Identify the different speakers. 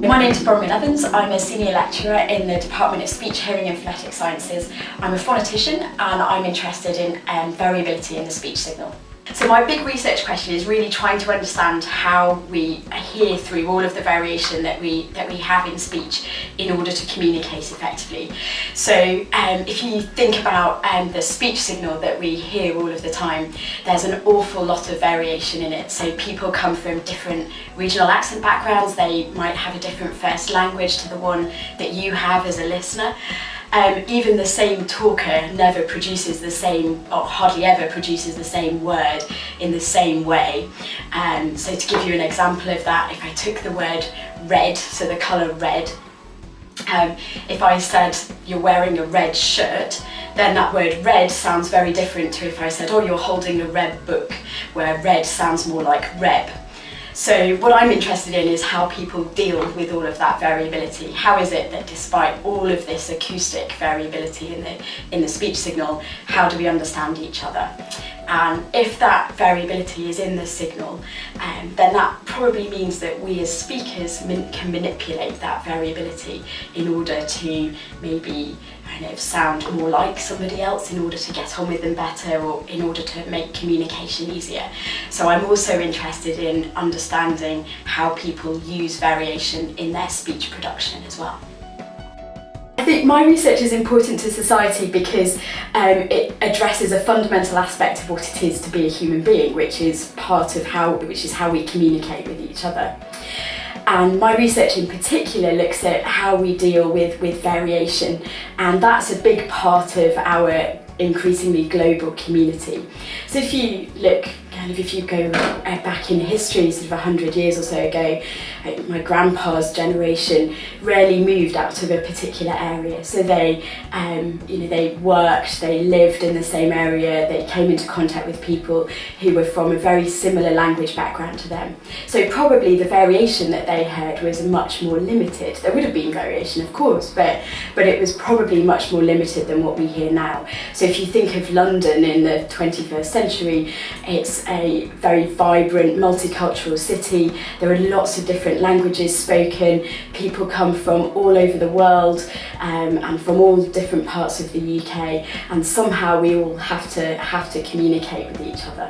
Speaker 1: My name's Bronwen Evans. I'm a senior lecturer in the Department of Speech, Hearing and Phonetic Sciences. I'm a phonetician and I'm interested in variability in the speech signal. So my big research question is really trying to understand how we hear through all of the variation that we have in speech in order to communicate effectively. So if you think about the speech signal that we hear all of the time, there's an awful lot of variation in it. So people come from different regional accent backgrounds. They might have a different first language to the one that you have as a listener. Even the same talker never produces the same, or hardly ever produces the same word in the same way. So to give you an example of that, if I took the word red, so the colour red, if I said you're wearing a red shirt, then that word red sounds very different to if I said, oh, you're holding a red book, where red sounds more like reb. So what I'm interested in is how people deal with all of that variability. How is it that despite all of this acoustic variability in the speech signal, how do we understand each other? And if that variability is in the signal, then that probably means that we as speakers can manipulate that variability in order to maybe sound more like somebody else, in order to get on with them better, or in order to make communication easier. So I'm also interested in understanding how people use variation in their speech production as well. I think my research is important to society because it addresses a fundamental aspect of what it is to be a human being, which is how we communicate with each other. And my research in particular looks at how we deal with variation, and that's a big part of our increasingly global community. So if you go back in history, sort of 100 years or so ago, my grandpa's generation rarely moved out of a particular area. So they worked, they lived in the same area, they came into contact with people who were from a very similar language background to them. So probably the variation that they heard was much more limited. There would have been variation, of course, but it was probably much more limited than what we hear now. So if you think of London in the 21st century, it's a very vibrant, multicultural city. There are lots of different languages spoken. People come from all over the world and from all different parts of the UK, and somehow we all have to communicate with each other.